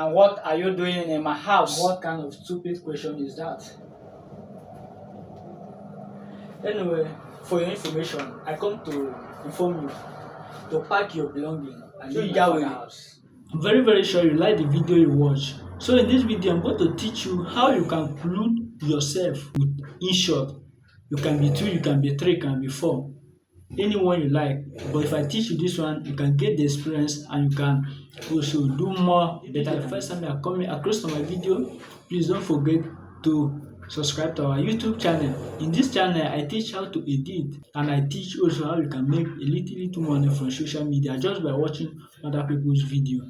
And what are you doing in my house? What kind of stupid question is that? Anyway, for your information, I come to inform you to pack your belongings and So leave you my got father with house. I'm very sure you like the video you watch. So in this video, I'm going to teach you how you can include yourself with inshot. You can be two, you can be three, you can be four. Anyone you like. But if I teach you this one, you can get the experience and you can also do more better. The first time you are coming across to my video, please don't forget to subscribe to our YouTube channel. In this channel, I teach how to edit and I teach also how you can make a little money from social media just by watching other people's video.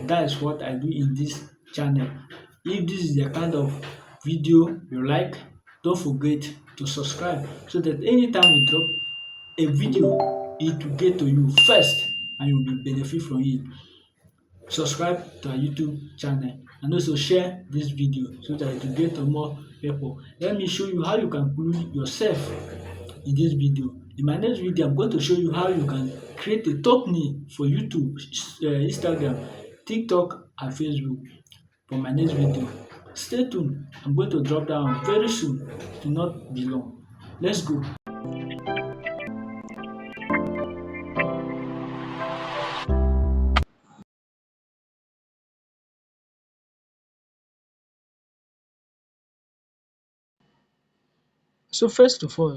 That is what I do in this channel. If this is the kind of video you like, don't forget to subscribe so that anytime we drop a video, it will get to you first and you will benefit from it. Subscribe to our YouTube channel and also share this video so that it will get to more people. Let me show you how you can include yourself in this video. In my next video, I'm going to show you how you can create a thumbnail for YouTube, Instagram, TikTok, and Facebook for my next video. Stay tuned. I'm going to drop down very soon. Do not be long. Let's go. So first of all,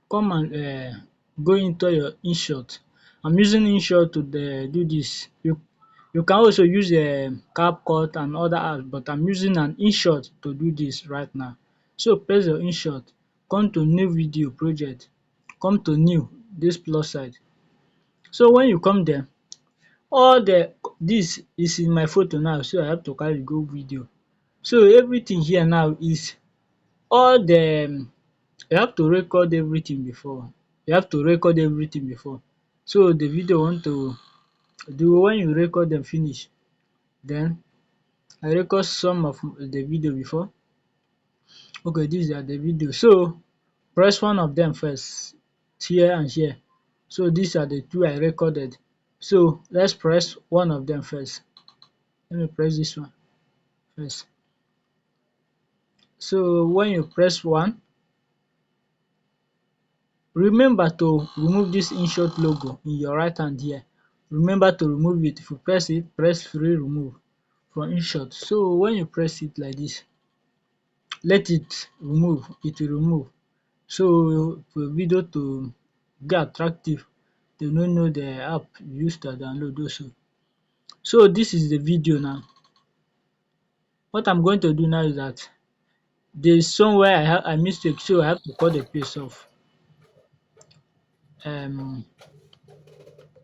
come and go into your inshot. I'm using inshot to do this. You can also use CapCut and other apps, but I'm using an inshot to do this right now. So press your inshot, come to new video project, come to new, this plus side. So when you come there, all this is in my photo now, so I have to carry go video. So everything here now is all the you have to record everything before. You have to record everything before. So the video want to do when you record them finish, then I record some of the video before. Okay, these are the video. So press one of them first, here and here. So these are the two I recorded. So let's press one of them first. Let me press this one first. So when you press one, remember to remove this inshot logo in your right hand here. Remember to remove it. If you press it, press free remove from inshot. So when you press it like this, let it remove, it will remove. So for video to get attractive, they no know the app you use to download also. So this is the video now. What I'm going to do now is that there is somewhere I mistake, so I have to cut the place off.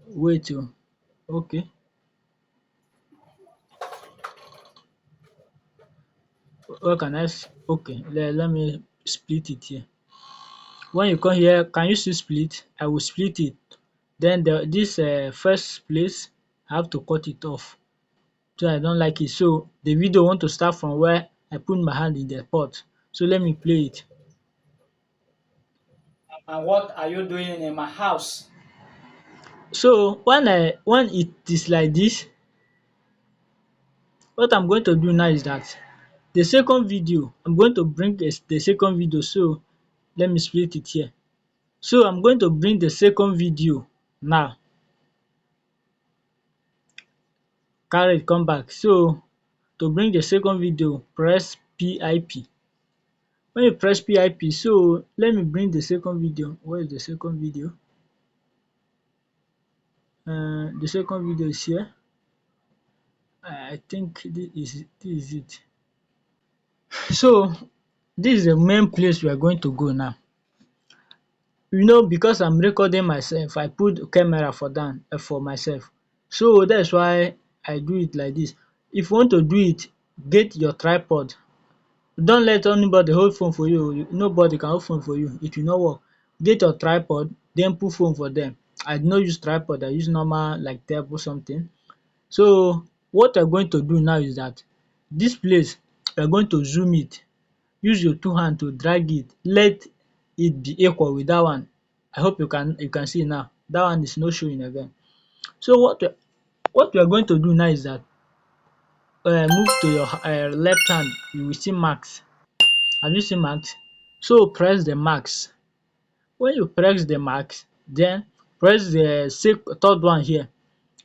Wait oh, okay. What can okay, let me split it here. When you come here, can you see split? I will split it. Then this first place, I have to cut it off. So I don't like it. So the video want to start from where I put my hand in the pot. So let me play it. And what are you doing in my house? So when it is like this, what I'm going to do now is that the second video, I'm going to bring the second video. So let me split it here. So I'm going to bring the second video now, carry it come back. So to bring the second video, press PIP. When you press PIP, so let me bring the second video. Where is the second video? The second video is here. I think this is it. So this is the main place we are going to go now. Because I'm recording myself, I put camera for down for myself. So that's why I do it like this. If you want to do it, get your tripod. Don't let anybody hold phone for you. Nobody can hold phone for you. It will not work. Get your tripod, then put phone for them. I no use tripod, I use normal like table something. So what we're going to do now is that this place, we're going to zoom it. Use your two hand to drag it. Let it be equal with that one. I hope you can see now. That one is not showing again. So what we are going to do now is that move to your left hand, you will see marks. Have you seen marks? So press the marks. When you press the marks, then press the third one here.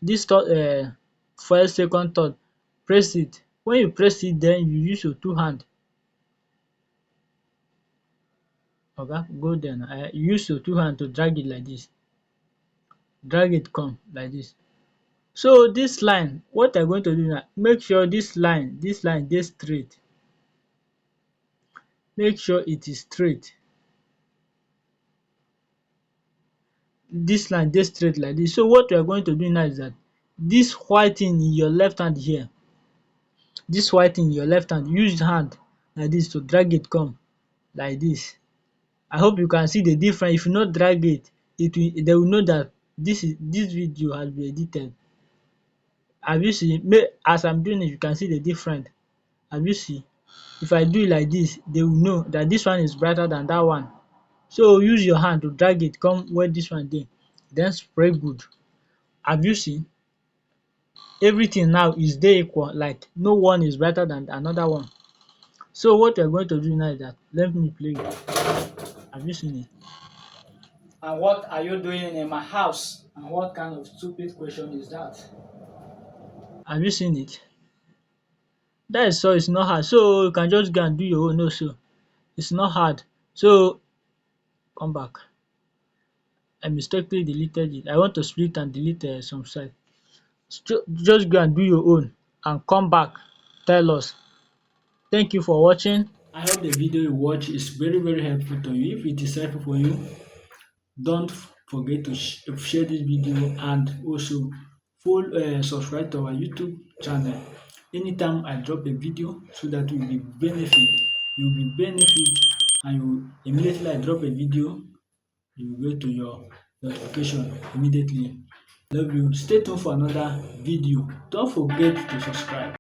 Dis third first, second, third, press it. When you press it, then you use your two hand. Oga go there now. You use your two hand to drag it like dis. Drag it come like dis. So dis line, what you are going to do now, make sure dis line dey straight. Make sure it is straight. Dis line dey straight like dis. So what you are going to do now is dat dis white thing in your left hand here, dis white thing in your left hand, use hand like dis to drag it come like dis. I hope you can see the difference. If you no drag it, they will know dat dis video has been edited. Have you see? As I'm doing it, you can see the difference. Have you see? If I do it like dis, they will know dat dis one is brighter than dat one. So use your hand to drag it come where dis one dey, then spray good. Have you seen? Everything now is dey equal, like no one is brighter than another one. So what we are going to do now is that, let me play it. Have you seen it? And what are you doing in my house? And what kind of stupid question is that? Have you seen it? That is all. It's not hard. So you can just go and do your own also. It's not hard. So come back. I mistakenly deleted it. I want to split and delete some side. Just go and do your own and come back. Tell us. Thank you for watching. I hope the video you watch is very helpful to you. If it is helpful for you, don't forget to share this video and also subscribe to our YouTube channel. Anytime I drop a video, so that you will be benefit, and you immediately I drop a video, you will go to your notification immediately. Love you. Stay tuned for another video. Don't forget to subscribe.